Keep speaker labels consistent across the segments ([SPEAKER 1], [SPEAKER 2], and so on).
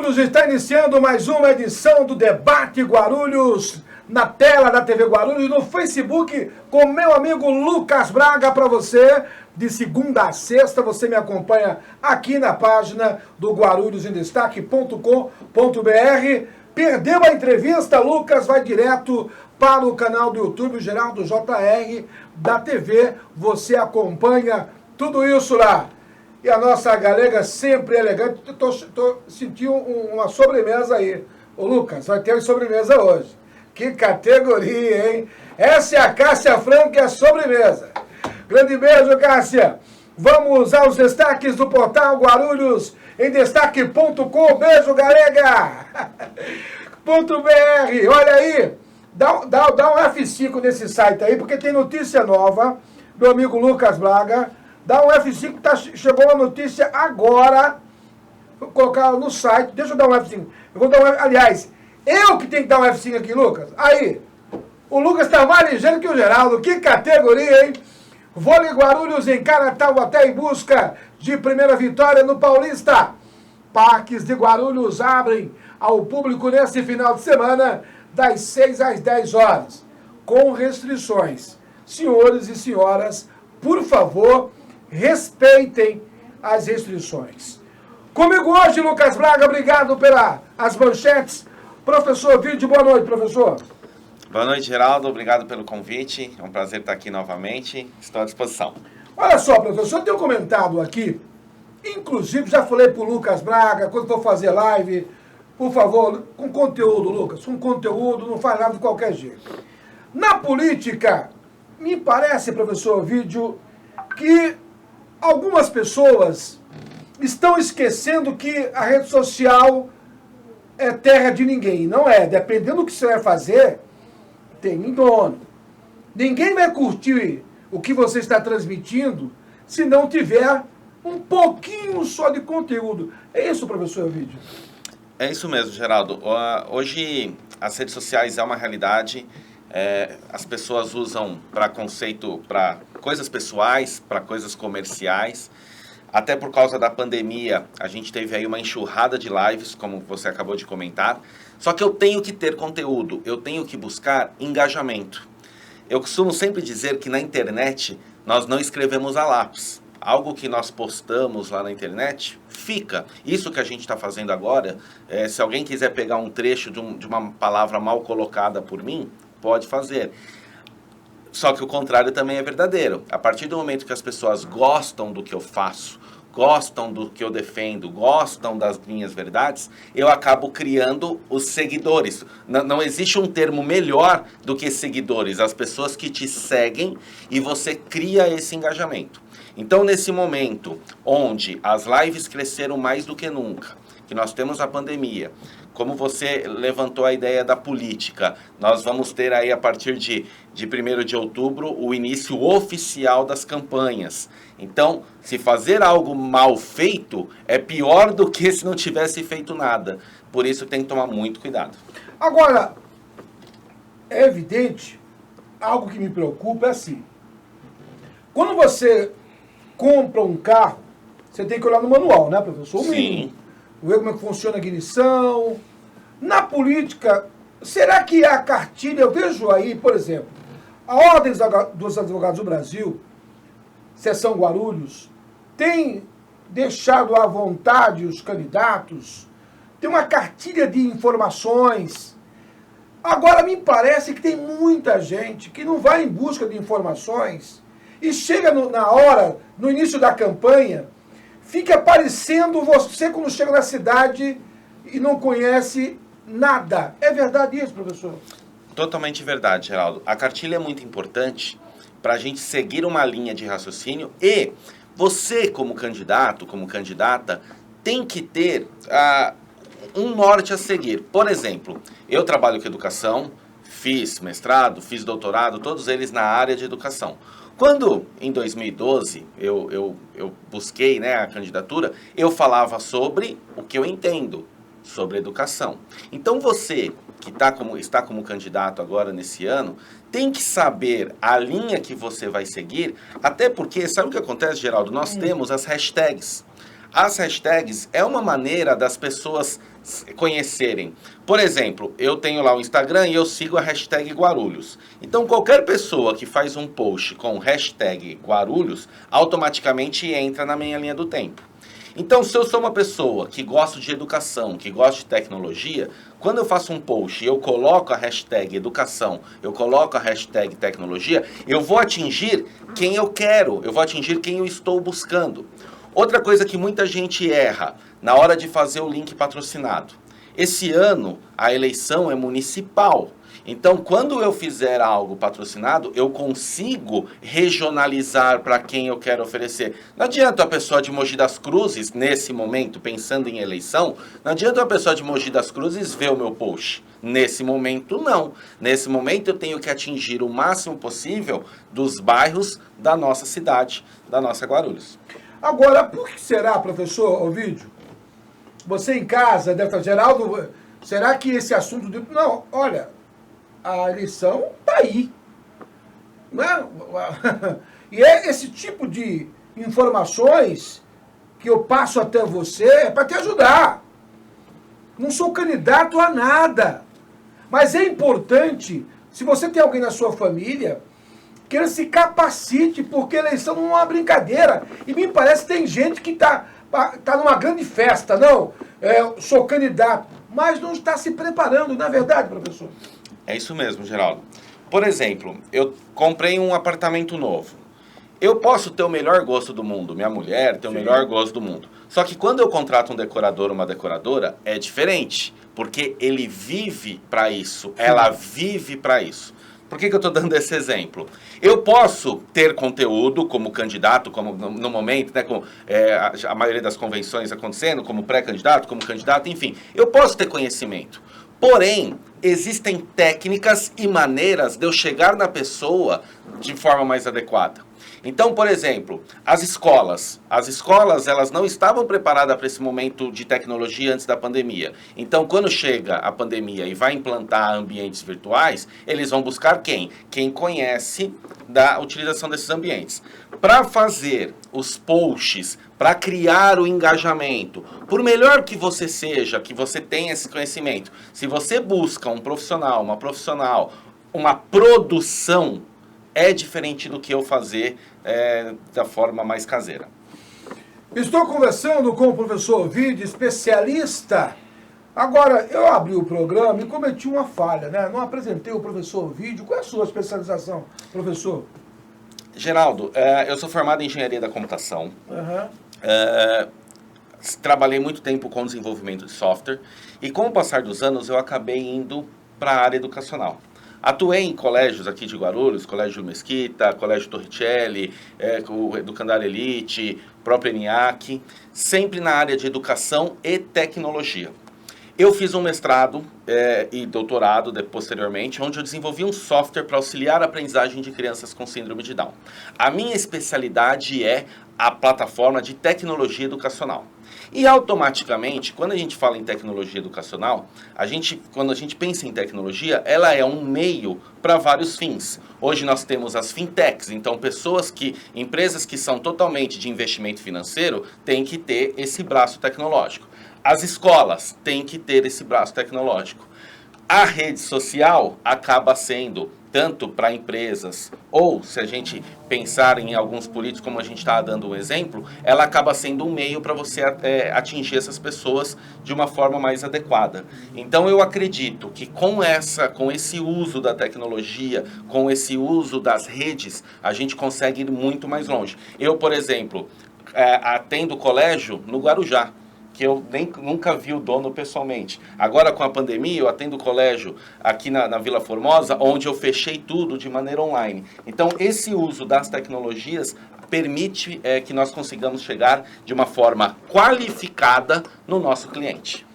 [SPEAKER 1] Guarulhos, está iniciando mais uma edição do Debate Guarulhos, na tela da TV Guarulhos, no Facebook, com meu amigo Lucas Braga, para você. De segunda a sexta, você me acompanha aqui na página do guarulhosemdestaque.com.br. Perdeu a entrevista, Lucas vai direto para o canal do YouTube, Geraldo JR, da TV. Você acompanha tudo isso lá. E a nossa galega sempre elegante. Tô sentindo uma sobremesa aí. Ô Lucas, vai ter sobremesa hoje. Que categoria, hein? Essa é a Cássia Franco, é a sobremesa. Grande beijo, Cássia. Vamos aos destaques do portal Guarulhos em destaque.com. Beijo, galega. .br. Olha aí. Dá um F5 nesse site aí, porque tem notícia nova do amigo Lucas Braga. Dá um F5, chegou a notícia agora. Vou colocar no site. Deixa eu dar um F5. Eu vou dar um F5. Aliás, eu que tenho que dar um F5 aqui, Lucas. Aí, o Lucas está mais ligeiro que o Geraldo. Que categoria, hein? Vôlei Guarulhos encara Taubaté em busca de primeira vitória no Paulista. Parques de Guarulhos abrem ao público nesse final de semana, das 6 às 10 horas, com restrições. Senhores e senhoras, por favor, respeitem as restrições. Comigo hoje, Lucas Braga, obrigado pelas manchetes. Professor Vídeo, boa noite, professor.
[SPEAKER 2] Boa noite, Geraldo. Obrigado pelo convite. É um prazer estar aqui novamente. Estou à disposição.
[SPEAKER 1] Olha só, professor, eu tenho comentado aqui, inclusive já falei para o Lucas Braga, quando for fazer live, por favor, com conteúdo, Lucas, com conteúdo, não faz nada de qualquer jeito. Na política, me parece, professor Vídeo, que algumas pessoas estão esquecendo que a rede social é terra de ninguém. Não é. Dependendo do que você vai fazer, tem um dono. Ninguém vai curtir o que você está transmitindo se não tiver um pouquinho só de conteúdo. É isso, professor Vídeo?
[SPEAKER 2] É isso mesmo, Geraldo. Hoje as redes sociais é uma realidade. As pessoas usam para coisas pessoais, para coisas comerciais. Até por causa da pandemia, a gente teve aí uma enxurrada de lives, como você acabou de comentar. Só que eu tenho que ter conteúdo, eu tenho que buscar engajamento. Eu costumo sempre dizer que na internet nós não escrevemos a lápis. Algo que nós postamos lá na internet, fica. Isso que a gente está fazendo agora, se alguém quiser pegar um trecho de uma palavra mal colocada por mim, pode fazer. Só que o contrário também é verdadeiro. A partir do momento que as pessoas gostam do que eu faço, gostam do que eu defendo, gostam das minhas verdades, eu acabo criando os seguidores. Não existe um termo melhor do que seguidores. As pessoas que te seguem e você cria esse engajamento. Então, nesse momento onde as lives cresceram mais do que nunca, que nós temos a pandemia, como você levantou a ideia da política, nós vamos ter aí a partir de 1º de outubro o início oficial das campanhas. Então, se fazer algo mal feito é pior do que se não tivesse feito nada. Por isso tem que tomar muito cuidado.
[SPEAKER 1] Agora, é evidente, algo que me preocupa é assim. Quando você compra um carro, você tem que olhar no manual, né, professor? O mínimo.
[SPEAKER 2] Sim.
[SPEAKER 1] Ver como é que funciona a ignição. Na política, será que a cartilha, eu vejo aí, por exemplo, a Ordem dos Advogados do Brasil, Seção Guarulhos, tem deixado à vontade os candidatos, tem uma cartilha de informações. Agora, me parece que tem muita gente que não vai em busca de informações e chega na hora, no início da campanha, fica parecendo você quando chega na cidade e não conhece nada. É verdade isso, professor?
[SPEAKER 2] Totalmente verdade, Geraldo. A cartilha é muito importante para a gente seguir uma linha de raciocínio e você, como candidato, como candidata, tem que ter um norte a seguir. Por exemplo, eu trabalho com educação, fiz mestrado, fiz doutorado, todos eles na área de educação. Quando, em 2012, eu busquei, né, a candidatura, eu falava sobre o que eu entendo sobre educação. Então, você que está como candidato agora nesse ano, tem que saber a linha que você vai seguir, até porque, sabe o que acontece, Geraldo? Nós temos as hashtags. As hashtags é uma maneira das pessoas conhecerem. Por exemplo, eu tenho lá o Instagram e eu sigo a hashtag Guarulhos. Então, qualquer pessoa que faz um post com hashtag Guarulhos, automaticamente entra na minha linha do tempo. Então, se eu sou uma pessoa que gosta de educação, que gosta de tecnologia, quando eu faço um post e eu coloco a hashtag educação, eu coloco a hashtag tecnologia, eu vou atingir quem eu quero, eu vou atingir quem eu estou buscando. Outra coisa que muita gente erra na hora de fazer o link patrocinado. Esse ano, a eleição é municipal. Então, quando eu fizer algo patrocinado, eu consigo regionalizar para quem eu quero oferecer. Não adianta a pessoa de Mogi das Cruzes, nesse momento, pensando em eleição, não adianta a pessoa de Mogi das Cruzes ver o meu post. Nesse momento, não. Nesse momento, eu tenho que atingir o máximo possível dos bairros da nossa cidade, da nossa Guarulhos.
[SPEAKER 1] Agora, por que será, professor Ovidio? Você em casa deve falar, Geraldo, será que esse assunto... Não, olha, a eleição está aí. Não é? E é esse tipo de informações que eu passo até você é para te ajudar. Não sou candidato a nada. Mas é importante, se você tem alguém na sua família, que ele se capacite, porque a eleição não é uma brincadeira. E me parece que tem gente que está numa grande festa, não, sou candidato, mas não está se preparando, não é verdade, professor?
[SPEAKER 2] É isso mesmo, Geraldo. Por exemplo, eu comprei um apartamento novo. Eu posso ter o melhor gosto do mundo, minha mulher tem o melhor gosto do mundo. Só que quando eu contrato um decorador ou uma decoradora, é diferente, porque ele vive para isso, ela vive para isso. Por que eu estou dando esse exemplo? Eu posso ter conteúdo como candidato, como no momento, né, com a maioria das convenções acontecendo, como pré-candidato, como candidato, enfim. Eu posso ter conhecimento. Porém, existem técnicas e maneiras de eu chegar na pessoa de forma mais adequada. Então, por exemplo, as escolas elas não estavam preparadas para esse momento de tecnologia antes da pandemia. Então, quando chega a pandemia e vai implantar ambientes virtuais, eles vão buscar quem? Quem conhece da utilização desses ambientes. Para fazer os posts, para criar o engajamento, por melhor que você seja, que você tenha esse conhecimento, se você busca um profissional, uma profissional, uma produção, é diferente do que eu fazer da forma mais caseira.
[SPEAKER 1] Estou conversando com o professor Ovidio, especialista. Agora, eu abri o programa e cometi uma falha, né? Não apresentei o professor Ovidio. Qual é a sua especialização, professor?
[SPEAKER 2] Geraldo, eu sou formado em Engenharia da Computação.
[SPEAKER 1] Uhum.
[SPEAKER 2] Trabalhei muito tempo com desenvolvimento de software e com o passar dos anos eu acabei indo para a área educacional. Atuei em colégios aqui de Guarulhos, Colégio Mesquita, Colégio Torricelli, o Educandário Elite, próprio ENIAC, sempre na área de educação e tecnologia. Eu fiz um mestrado e doutorado posteriormente, onde eu desenvolvi um software para auxiliar a aprendizagem de crianças com síndrome de Down. A minha especialidade é a plataforma de tecnologia educacional. E automaticamente, quando a gente fala em tecnologia educacional, quando a gente pensa em tecnologia, ela é um meio para vários fins. Hoje nós temos as fintechs, então empresas que são totalmente de investimento financeiro têm que ter esse braço tecnológico. As escolas têm que ter esse braço tecnológico. A rede social acaba sendo tanto para empresas, ou se a gente pensar em alguns políticos, como a gente está dando um exemplo, ela acaba sendo um meio para você atingir essas pessoas de uma forma mais adequada. Então eu acredito que com esse uso da tecnologia, com esse uso das redes, a gente consegue ir muito mais longe. Eu, por exemplo, atendo colégio no Guarujá, que eu nunca vi o dono pessoalmente. Agora, com a pandemia, eu atendo colégio aqui na Vila Formosa, onde eu fechei tudo de maneira online. Então, esse uso das tecnologias permite que nós consigamos chegar de uma forma qualificada no nosso cliente.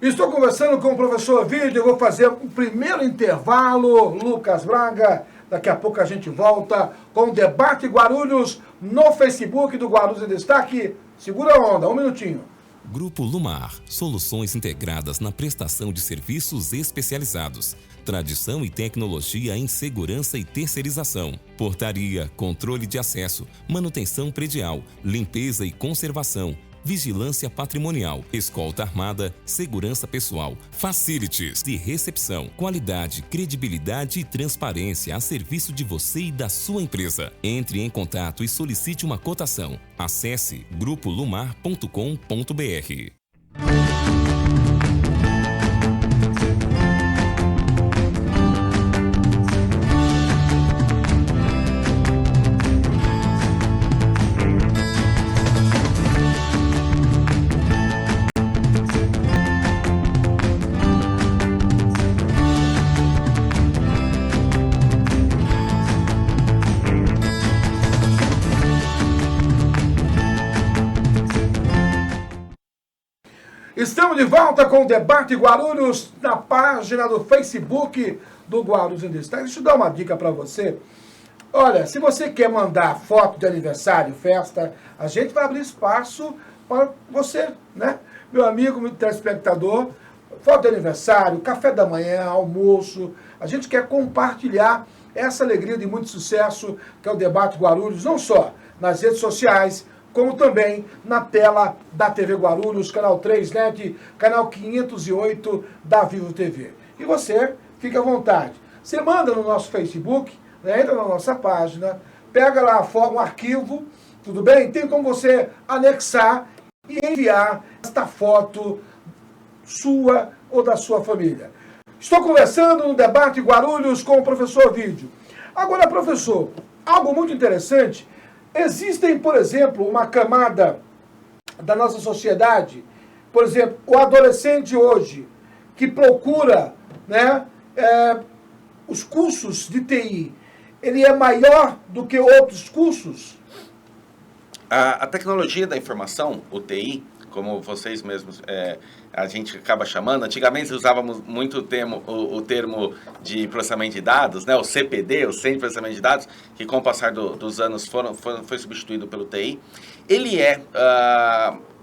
[SPEAKER 1] Estou conversando com o professor Ovidio, eu vou fazer o primeiro intervalo, Lucas Braga. Daqui a pouco a gente volta com o Debate Guarulhos no Facebook do Guarulhos em Destaque. Segura a onda, um minutinho.
[SPEAKER 3] Grupo Lumar, soluções integradas na prestação de serviços especializados. Tradição e tecnologia em segurança e terceirização. Portaria, controle de acesso, manutenção predial, limpeza e conservação. vigilância patrimonial, escolta armada, segurança pessoal, facilities de recepção, qualidade, credibilidade e transparência a serviço de você e da sua empresa. Entre em contato e solicite uma cotação. Acesse grupolumar.com.br.
[SPEAKER 1] Estamos de volta com o Debate Guarulhos na página do Facebook do Guarulhos em Destaque. Deixa eu dar uma dica para você. Olha, se você quer mandar foto de aniversário, festa, a gente vai abrir espaço para você, né? Meu amigo, meu telespectador, foto de aniversário, café da manhã, almoço. A gente quer compartilhar essa alegria de muito sucesso que é o Debate Guarulhos, não só nas redes sociais, como também na tela da TV Guarulhos, canal 3net, canal 508 da Vivo TV. E você, fica à vontade. Você manda no nosso Facebook, né, entra na nossa página, pega lá um arquivo, tudo bem? Tem como você anexar e enviar esta foto sua ou da sua família. Estou conversando no Debate Guarulhos com o professor Vídeo. Agora, professor, algo muito interessante. Existem, por exemplo, uma camada da nossa sociedade, por exemplo, o adolescente hoje, que procura, né, os cursos de TI, ele é maior do que outros cursos?
[SPEAKER 2] A tecnologia da informação, o TI, como vocês mesmos, a gente acaba chamando, antigamente usávamos muito o termo de processamento de dados, né, o CPD, o Centro de Processamento de Dados, que com o passar dos anos foi substituído pelo TI. Ele é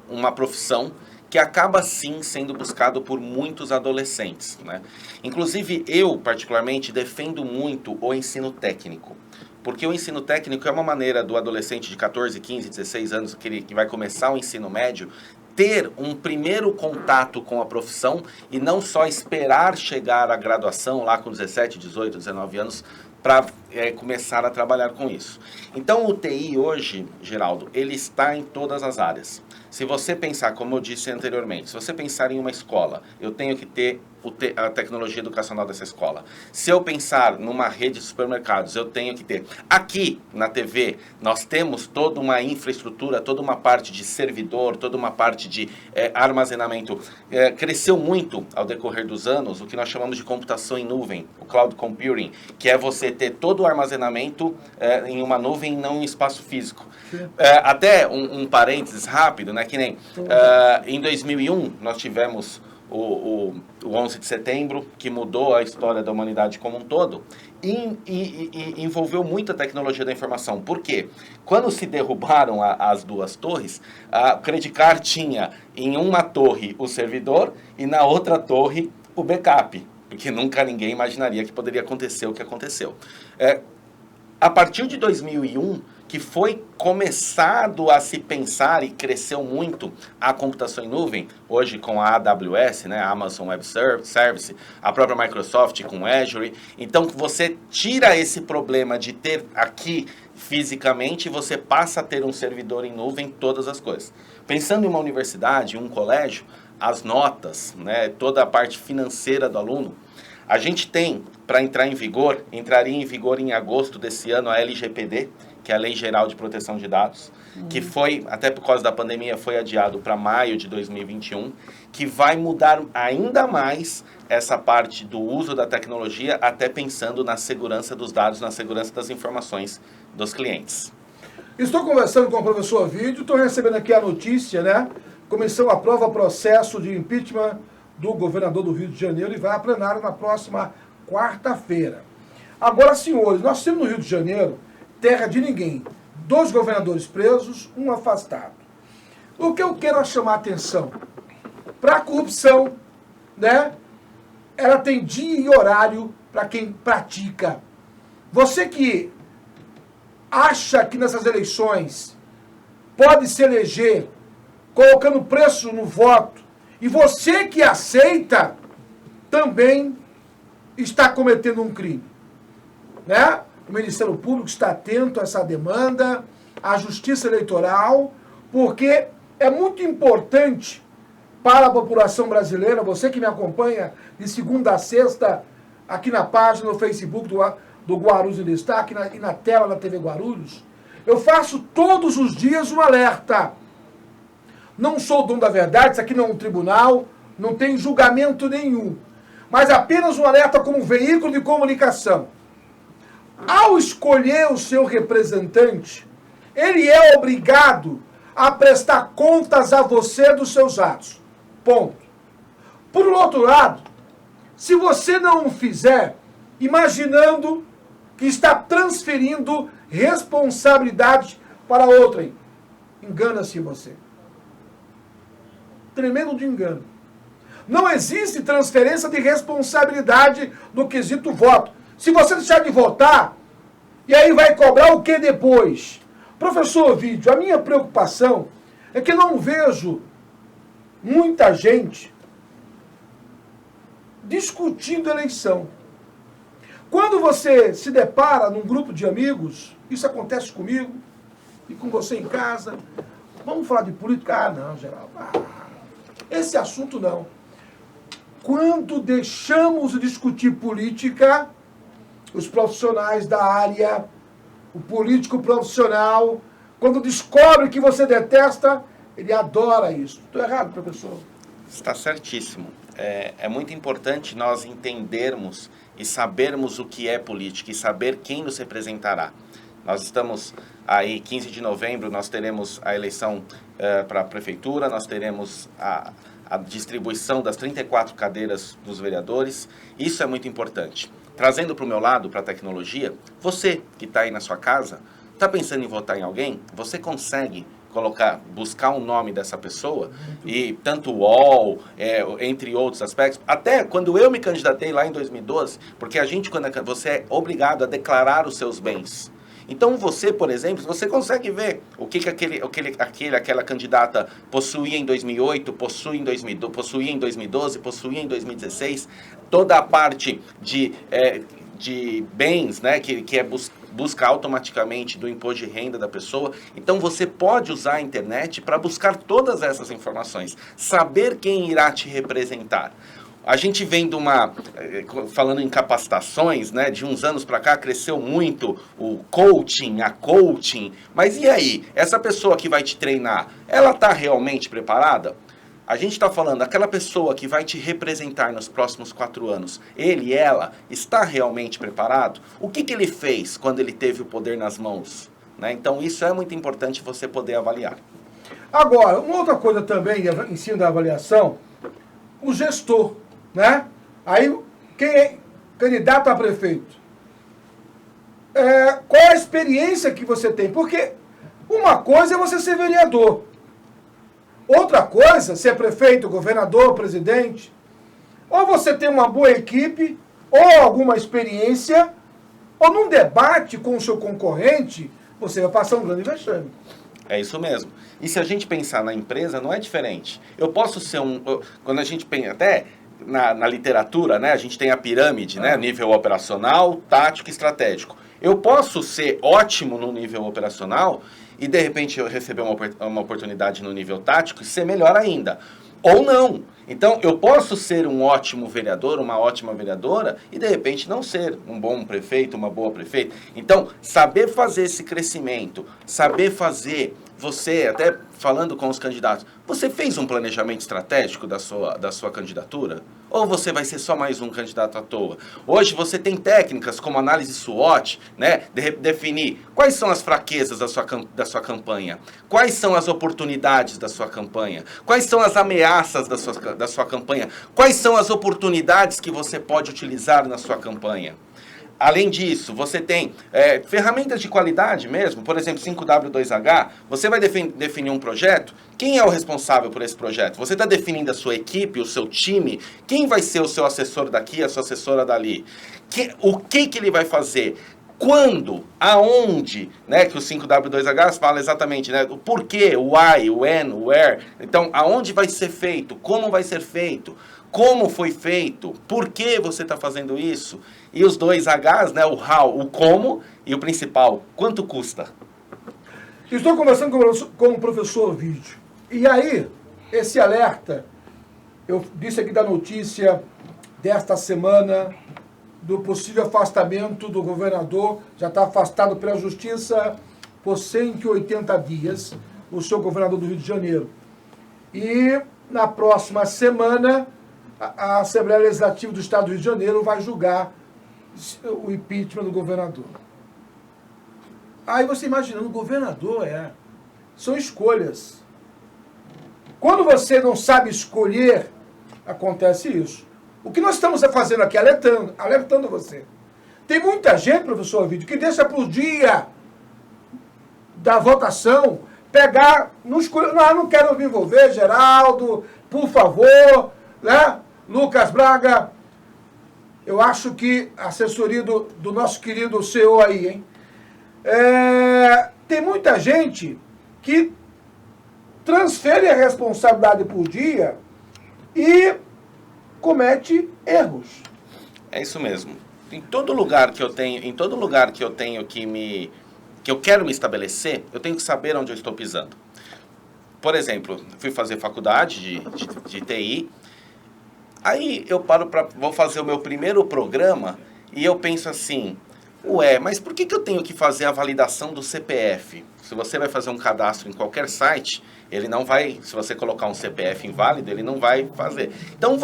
[SPEAKER 2] uma profissão que acaba sim sendo buscado por muitos adolescentes, né? Inclusive eu, particularmente, defendo muito o ensino técnico. Porque o ensino técnico é uma maneira do adolescente de 14, 15, 16 anos, que vai começar o ensino médio, ter um primeiro contato com a profissão e não só esperar chegar à graduação lá com 17, 18, 19 anos para começar a trabalhar com isso. Então o TI hoje, Geraldo, ele está em todas as áreas. Se você pensar, como eu disse anteriormente, se você pensar em uma escola, eu tenho que ter a tecnologia educacional dessa escola. Se eu pensar numa rede de supermercados, eu tenho que ter. Aqui, na TV, nós temos toda uma infraestrutura, toda uma parte de servidor, toda uma parte de armazenamento. Cresceu muito, ao decorrer dos anos, o que nós chamamos de computação em nuvem, o cloud computing, que é você ter todo o armazenamento em uma nuvem e não em espaço físico. Até um parênteses rápido, né, que nem em 2001 nós tivemos o 11 de setembro, que mudou a história da humanidade como um todo, e envolveu muita tecnologia da informação. Por quê? Quando se derrubaram as duas torres, a Credit Card tinha em uma torre o servidor e na outra torre o backup, porque nunca ninguém imaginaria que poderia acontecer o que aconteceu. A partir de 2001, que foi começado a se pensar e cresceu muito a computação em nuvem, hoje com a AWS, né, a Amazon Web Service, a própria Microsoft com Azure. Então você tira esse problema de ter aqui fisicamente e você passa a ter um servidor em nuvem, todas as coisas. Pensando em uma universidade, um colégio, as notas, né, toda a parte financeira do aluno, a gente tem, para entrar em vigor, entraria em vigor em agosto desse ano a LGPD, que é a Lei Geral de Proteção de Dados, que foi, até por causa da pandemia, foi adiado para maio de 2021, que vai mudar ainda mais essa parte do uso da tecnologia, até pensando na segurança dos dados, na segurança das informações dos clientes.
[SPEAKER 1] Estou conversando com o professor Vídeo, estou recebendo aqui a notícia, né? Comissão aprova processo de impeachment do governador do Rio de Janeiro e vai a plenário na próxima quarta-feira. Agora, senhores, nós temos no Rio de Janeiro terra de ninguém. 2 governadores presos, 1 afastado. O que eu quero chamar a atenção? Para a corrupção, né? Ela tem dia e horário para quem pratica. Você que acha que nessas eleições pode se eleger colocando preço no voto, e você que aceita, também está cometendo um crime. Né? O Ministério Público está atento a essa demanda, à Justiça Eleitoral, porque é muito importante para a população brasileira, você que me acompanha de segunda a sexta, aqui na página, no Facebook do Guarulhos em Destaque e na tela da TV Guarulhos, eu faço todos os dias um alerta. Não sou o dono da verdade, isso aqui não é um tribunal, não tem julgamento nenhum, mas apenas um alerta como veículo de comunicação. Ao escolher o seu representante, ele é obrigado a prestar contas a você dos seus atos. Ponto. Por outro lado, se você não o fizer, imaginando que está transferindo responsabilidade para outrem, engana-se você. Tremendo de engano. Não existe transferência de responsabilidade no quesito voto. Se você deixar de votar, e aí vai cobrar o que depois? Professor Ovidio, a minha preocupação é que não vejo muita gente discutindo eleição. Quando você se depara num grupo de amigos, isso acontece comigo e com você em casa, vamos falar de política? Ah, não, Geraldo. Esse assunto não. Quando deixamos de discutir política, os profissionais da área, o político profissional, quando descobre que você detesta, ele adora isso. Estou errado, professor?
[SPEAKER 2] Está certíssimo. É muito importante nós entendermos e sabermos o que é política e saber quem nos representará. Nós estamos aí, 15 de novembro, nós teremos a eleição para a prefeitura, nós teremos a distribuição das 34 cadeiras dos vereadores. Isso é muito importante. Trazendo para o meu lado, para a tecnologia, você que está aí na sua casa, está pensando em votar em alguém, você consegue buscar o nome dessa pessoa, e tanto o UOL, entre outros aspectos, até quando eu me candidatei lá em 2012, porque você é obrigado a declarar os seus bens. Então você, por exemplo, você consegue ver o que aquela candidata possuía em 2008, possuía em 2012, possuía em 2016, toda a parte de bens, né, que é busca automaticamente do imposto de renda da pessoa. Então você pode usar a internet para buscar todas essas informações, saber quem irá te representar. A gente vem falando em capacitações, né, de uns anos para cá, cresceu muito o coaching, a coaching, mas e aí? Essa pessoa que vai te treinar, ela está realmente preparada? A gente está falando, aquela pessoa que vai te representar nos próximos 4 anos, ele, ela, está realmente preparado? O que ele fez quando ele teve o poder nas mãos? Né? Então isso é muito importante você poder avaliar.
[SPEAKER 1] Agora, uma outra coisa também, em cima da avaliação, o gestor, né? Aí, quem é candidato a prefeito? Qual é a experiência que você tem? Porque uma coisa é você ser vereador. Outra coisa, ser prefeito, governador, presidente. Ou você tem uma boa equipe, ou alguma experiência, ou num debate com o seu concorrente, você vai passar um grande vexame.
[SPEAKER 2] É isso mesmo. E se a gente pensar na empresa, não é diferente. Eu posso ser quando a gente pensa, até na literatura, né, a gente tem a pirâmide, né, nível operacional, tático e estratégico. Eu posso ser ótimo no nível operacional e, de repente, eu receber uma oportunidade no nível tático e ser melhor ainda. Ou não. Então, eu posso ser um ótimo vereador, uma ótima vereadora, e, de repente, não ser um bom prefeito, uma boa prefeita. Então, saber fazer esse crescimento, saber fazer, você, até falando com os candidatos, você fez um planejamento estratégico da sua candidatura? Ou você vai ser só mais um candidato à toa? Hoje você tem técnicas como análise SWOT, né? Definir quais são as fraquezas da sua campanha, quais são as oportunidades da sua campanha, quais são as ameaças da sua campanha, quais são as oportunidades que você pode utilizar na sua campanha. Além disso, você tem ferramentas de qualidade mesmo, por exemplo, 5W2H, você vai definir um projeto, quem é o responsável por esse projeto? Você está definindo a sua equipe, o seu time, quem vai ser o seu assessor daqui, a sua assessora dali? O que ele vai fazer? quando, aonde, né, que o 5W2H fala exatamente, né, o porquê, o why, o when, o where. Então, aonde vai ser feito, como vai ser feito, como foi feito, por que você está fazendo isso. E os dois Hs, né, o how, o como, e o principal, quanto custa.
[SPEAKER 1] Estou conversando com o professor Ovidio. E aí, esse alerta, eu disse aqui da notícia desta semana, do possível afastamento do governador, já está afastado pela Justiça por 180 dias, o seu governador do Rio de Janeiro. E na próxima semana, a Assembleia Legislativa do Estado do Rio de Janeiro vai julgar o impeachment do governador. Aí você imaginando, o governador são escolhas. Quando você não sabe escolher, acontece isso. O que nós estamos fazendo aqui, alertando você. Tem muita gente, professor Ovidio, que deixa para o dia da votação pegar, não quero me envolver, Geraldo, por favor, né? Lucas Braga, eu acho que a assessoria do nosso querido CEO aí, hein? Tem muita gente que transfere a responsabilidade por dia e comete erros.
[SPEAKER 2] É isso mesmo. Em todo lugar que eu quero me estabelecer, eu tenho que saber onde eu estou pisando. Por exemplo, fui fazer faculdade de TI, aí eu vou fazer o meu primeiro programa e eu penso assim, mas por que eu tenho que fazer a validação do CPF? Se você vai fazer um cadastro em qualquer site, ele não vai, se você colocar um CPF inválido, ele não vai fazer. Então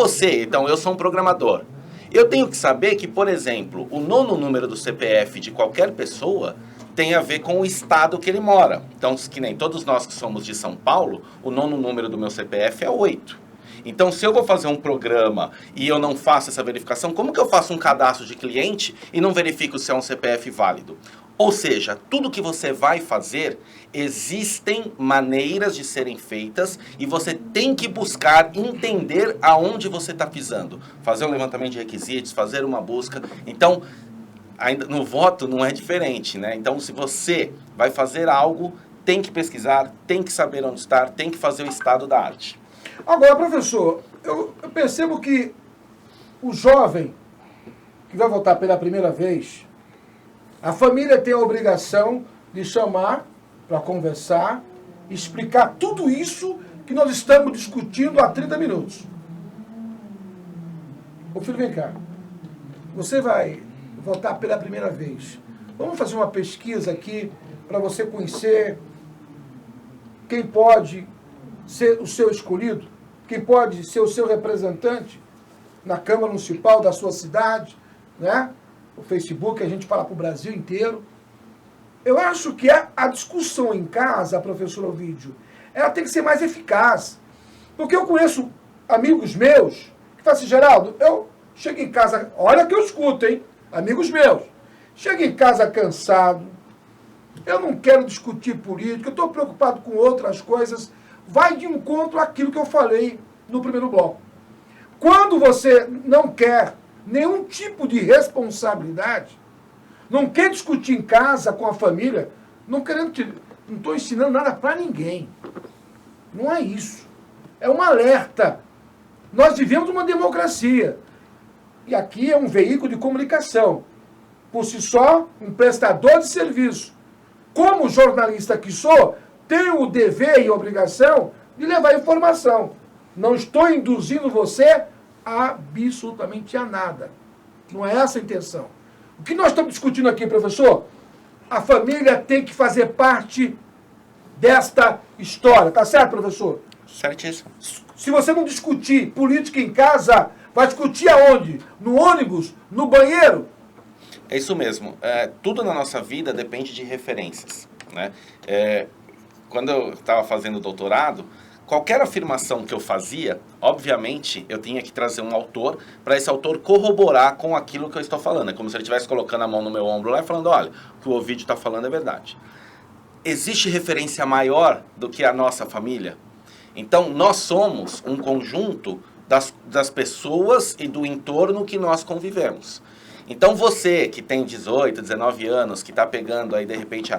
[SPEAKER 2] eu sou um programador. Eu tenho que saber que, por exemplo, o 9º número do CPF de qualquer pessoa tem a ver com o estado que ele mora. Então, que nem todos nós que somos de São Paulo, o 9º número do meu CPF é 8. Então, se eu vou fazer um programa e eu não faço essa verificação, como que eu faço um cadastro de cliente e não verifico se é um CPF válido? Ou seja, tudo que você vai fazer, existem maneiras de serem feitas e você tem que buscar entender aonde você está pisando. Fazer um levantamento de requisitos, fazer uma busca. Então, ainda no voto não é diferente, né? Então, se você vai fazer algo, tem que pesquisar, tem que saber onde estar, tem que fazer o estado da arte.
[SPEAKER 1] Agora, professor, eu percebo que o jovem que vai votar pela primeira vez, a família tem a obrigação de chamar para conversar, explicar tudo isso que nós estamos discutindo há 30 minutos. Ô filho, vem cá. Você vai votar pela primeira vez. Vamos fazer uma pesquisa aqui para você conhecer quem pode ser o seu escolhido, quem pode ser o seu representante na Câmara Municipal da sua cidade, né? O Facebook, a gente fala para o Brasil inteiro. Eu acho que a discussão em casa, professor Ovidio, ela tem que ser mais eficaz. Porque eu conheço amigos meus que falam assim, Geraldo, eu chego em casa, olha que eu escuto, hein? Amigos meus. Chego em casa cansado, eu não quero discutir política, eu estou preocupado com outras coisas. Vai de encontro àquilo que eu falei no primeiro bloco. Quando você não quer nenhum tipo de responsabilidade, não quer discutir em casa com a família, não estou ensinando nada para ninguém. Não é isso. É um alerta. Nós vivemos uma democracia. E aqui é um veículo de comunicação. Por si só, um prestador de serviço. Como jornalista que sou, tenho o dever e a obrigação de levar informação. Não estou induzindo você absolutamente a nada. Não é essa a intenção. O que nós estamos discutindo aqui, professor? A família tem que fazer parte desta história. Tá certo, professor?
[SPEAKER 2] Certíssimo.
[SPEAKER 1] Se você não discutir política em casa, vai discutir aonde? No ônibus? No banheiro?
[SPEAKER 2] É isso mesmo. Tudo na nossa vida depende de referências, né? Quando eu estava fazendo doutorado, qualquer afirmação que eu fazia, obviamente, eu tinha que trazer um autor para esse autor corroborar com aquilo que eu estou falando. É como se ele estivesse colocando a mão no meu ombro lá e falando, olha, o que o Ovidio está falando é verdade. Existe referência maior do que a nossa família? Então, nós somos um conjunto das pessoas e do entorno que nós convivemos. Então você que tem 18, 19 anos, que está pegando aí de repente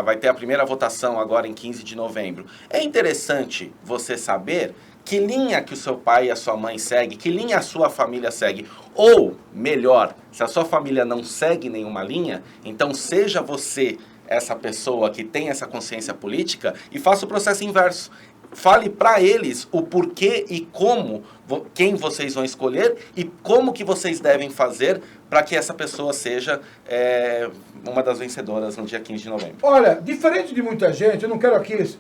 [SPEAKER 2] vai ter a primeira votação agora em 15 de novembro, é interessante você saber que linha que o seu pai e a sua mãe seguem, que linha a sua família segue. Ou, melhor, se a sua família não segue nenhuma linha, então seja você essa pessoa que tem essa consciência política e faça o processo inverso. Fale para eles o porquê e como, quem vocês vão escolher e como que vocês devem fazer para que essa pessoa seja uma das vencedoras no dia 15 de novembro.
[SPEAKER 1] Olha, diferente de muita gente, eu não quero aqui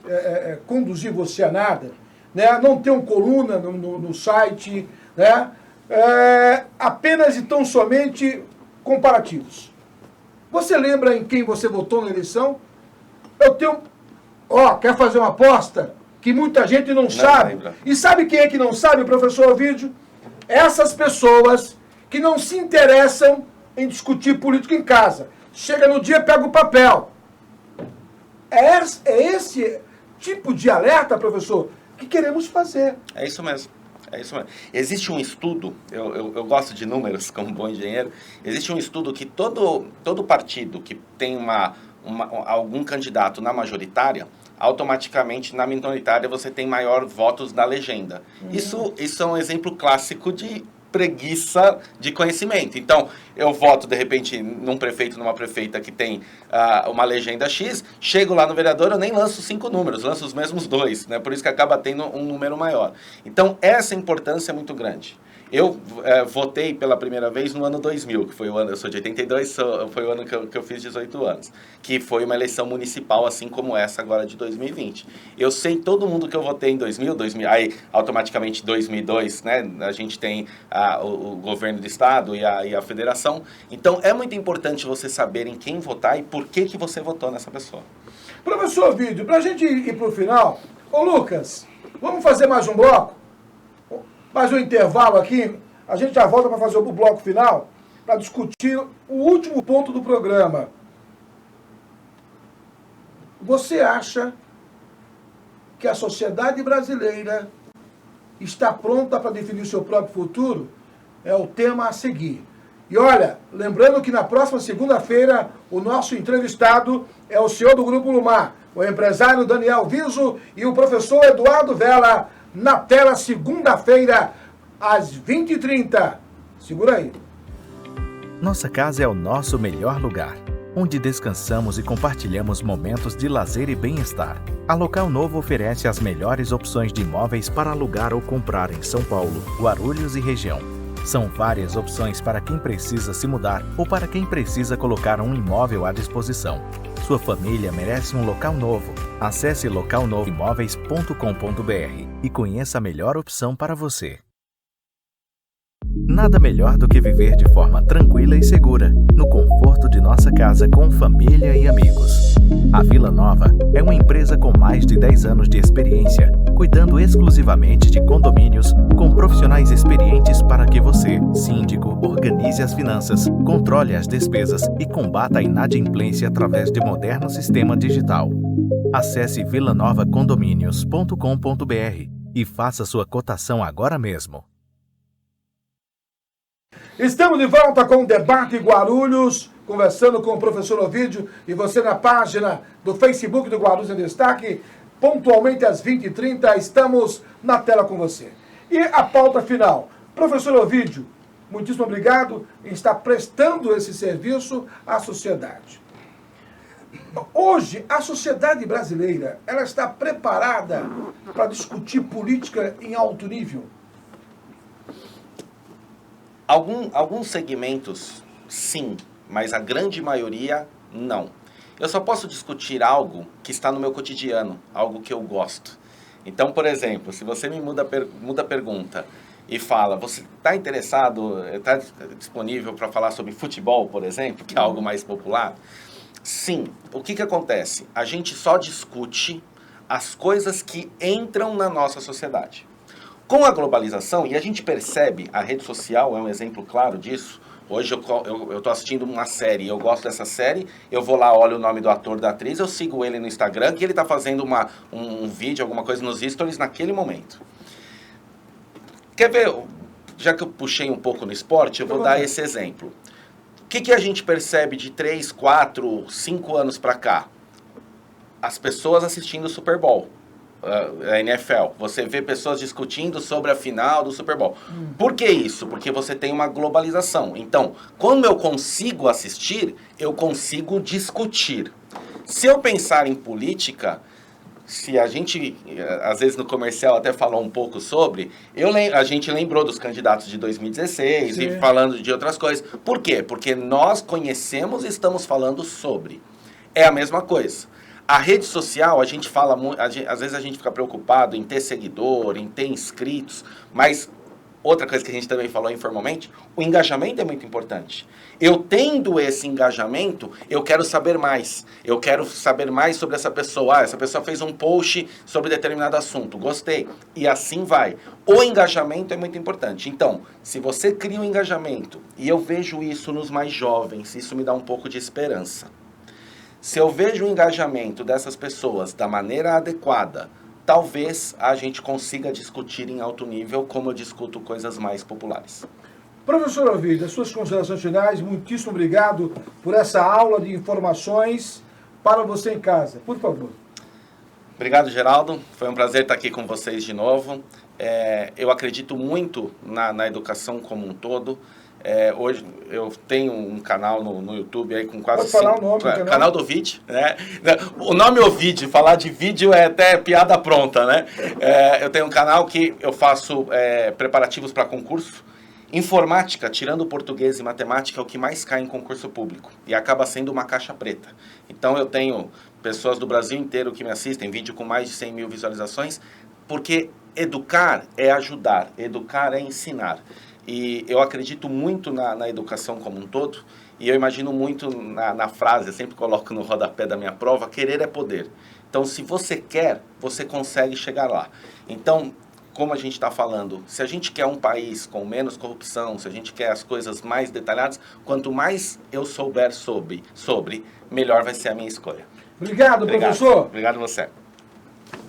[SPEAKER 1] conduzir você a nada, né? Não tem uma coluna no site, né? Apenas e tão somente comparativos. Você lembra em quem você votou na eleição? Eu tenho... quer fazer uma aposta? Que muita gente não sabe.
[SPEAKER 2] Lembra.
[SPEAKER 1] E sabe quem é que não sabe, professor Ovidio? Essas pessoas que não se interessam em discutir política em casa. Chega no dia, pega o papel. É esse tipo de alerta, professor, que queremos fazer.
[SPEAKER 2] É isso mesmo. É isso mesmo. Existe um estudo, eu gosto de números como bom engenheiro, existe um estudo que todo partido que tem algum candidato na majoritária, automaticamente na minoritária você tem maior votos na legenda. Isso é um exemplo clássico de preguiça de conhecimento. Então, eu voto, de repente, num prefeito, numa prefeita que tem uma legenda X, chego lá no vereador, eu nem lanço 5 números, lanço os mesmos 2, né? Por isso que acaba tendo um número maior. Então, essa importância é muito grande. Eu votei pela primeira vez no ano 2000, que foi o ano, eu sou de 82, foi o ano que eu fiz 18 anos, que foi uma eleição municipal, assim como essa agora de 2020. Eu sei todo mundo que eu votei em 2000, aí automaticamente 2002, né, a gente tem o governo do estado e a federação. Então, é muito importante você saber em quem votar e por que você votou nessa pessoa.
[SPEAKER 1] Professor Ovidio, para a gente ir para o final, ô Lucas, vamos fazer mais um bloco? Mais um intervalo aqui, a gente já volta para fazer o bloco final, para discutir o último ponto do programa. Você acha que a sociedade brasileira está pronta para definir seu próprio futuro? É o tema a seguir. E olha, lembrando que na próxima segunda-feira, o nosso entrevistado é o senhor do Grupo Lumar, o empresário Daniel Viso e o professor Eduardo Vela, na tela, segunda-feira, às 20h30. Segura aí.
[SPEAKER 4] Nossa casa é o nosso melhor lugar, onde descansamos e compartilhamos momentos de lazer e bem-estar. A Local Novo oferece as melhores opções de imóveis para alugar ou comprar em São Paulo, Guarulhos e região. São várias opções para quem precisa se mudar ou para quem precisa colocar um imóvel à disposição. Sua família merece um local novo. Acesse localnovoimóveis.com.br e conheça a melhor opção para você. Nada melhor do que viver de forma tranquila e segura, no conforto de nossa casa com família e amigos. A Vila Nova é uma empresa com mais de 10 anos de experiência, cuidando exclusivamente de condomínios com profissionais experientes para que você, síndico, organize as finanças, controle as despesas e combata a inadimplência através de moderno sistema digital. Acesse vilanovacondomínios.com.br e faça sua cotação agora mesmo.
[SPEAKER 1] Estamos de volta com o Debate Guarulhos, conversando com o professor Ovidio e você na página do Facebook do Guarulhos em Destaque, pontualmente às 20h30, estamos na tela com você. E a pauta final. Professor Ovidio, muitíssimo obrigado em estar prestando esse serviço à sociedade. Hoje, a sociedade brasileira, ela está preparada para discutir política em alto nível?
[SPEAKER 2] Alguns segmentos, sim, mas a grande maioria, não. Eu só posso discutir algo que está no meu cotidiano, algo que eu gosto. Então, por exemplo, se você me muda a pergunta e fala, você está interessado, está disponível para falar sobre futebol, por exemplo, que é algo mais popular? Sim. O que acontece? A gente só discute as coisas que entram na nossa sociedade. Com a globalização, e a gente percebe, a rede social é um exemplo claro disso. Hoje eu estou assistindo uma série, eu gosto dessa série, eu vou lá, olho o nome do ator, da atriz, eu sigo ele no Instagram, que ele está fazendo um vídeo, alguma coisa nos stories naquele momento. Quer ver? já que eu puxei um pouco no esporte, eu vou dar esse exemplo. O que a gente percebe de 3, 4, 5 anos para cá? As pessoas assistindo o Super Bowl, a NFL. Você vê pessoas discutindo sobre a final do Super Bowl. Por que isso? Porque você tem uma globalização. Então, quando eu consigo assistir, eu consigo discutir. Se eu pensar em política, se a gente, às vezes no comercial até falou um pouco sobre, a gente lembrou dos candidatos de 2016
[SPEAKER 1] Sim.
[SPEAKER 2] e falando de outras coisas. Por quê? Porque nós conhecemos e estamos falando sobre. É a mesma coisa. A rede social, a gente fala muito, às vezes a gente fica preocupado em ter seguidor, em ter inscritos, mas outra coisa que a gente também falou informalmente, o engajamento é muito importante. Eu tendo esse engajamento, eu quero saber mais. Eu quero saber mais sobre essa pessoa. Essa pessoa fez um post sobre determinado assunto, gostei. E assim vai. O engajamento é muito importante. Então, se você cria um engajamento, e eu vejo isso nos mais jovens, isso me dá um pouco de esperança. Se eu vejo o engajamento dessas pessoas da maneira adequada, talvez a gente consiga discutir em alto nível como eu discuto coisas mais populares.
[SPEAKER 1] Professor Ovidio, as suas considerações finais, muitíssimo obrigado por essa aula de informações para você em casa. Por favor.
[SPEAKER 2] Obrigado, Geraldo. Foi um prazer estar aqui com vocês de novo. Eu acredito muito na educação como um todo. Hoje eu tenho um canal no YouTube aí com quase...
[SPEAKER 1] Pode falar o nome do canal?
[SPEAKER 2] Canal do Ovidio, né? O nome Ovidio, falar de vídeo é até piada pronta, né? Eu tenho um canal que eu faço preparativos para concurso. Informática, tirando português e matemática, é o que mais cai em concurso público. E acaba sendo uma caixa preta. Então eu tenho pessoas do Brasil inteiro que me assistem, vídeo com mais de 100 mil visualizações, porque educar é ajudar, educar é ensinar. E eu acredito muito na educação como um todo, e eu imagino muito na frase, eu sempre coloco no rodapé da minha prova, querer é poder. Então, se você quer, você consegue chegar lá. Então, como a gente está falando, se a gente quer um país com menos corrupção, se a gente quer as coisas mais detalhadas, quanto mais eu souber sobre melhor vai ser a minha escolha.
[SPEAKER 1] Obrigado, professor.
[SPEAKER 2] Obrigado a você.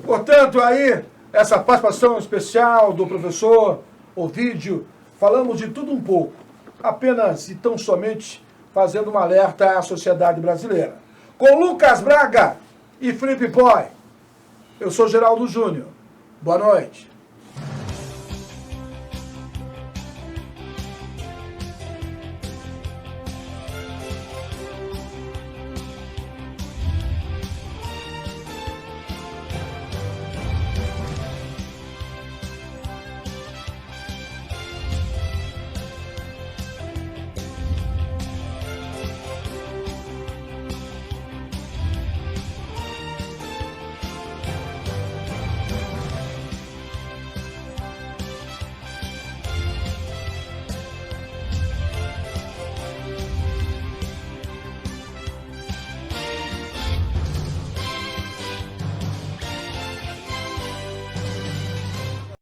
[SPEAKER 1] Portanto, aí, essa participação especial do professor Ovidio, falamos de tudo um pouco, apenas e tão somente fazendo um alerta à sociedade brasileira. Com Lucas Braga e Felipe Boy, eu sou Geraldo Júnior. Boa noite.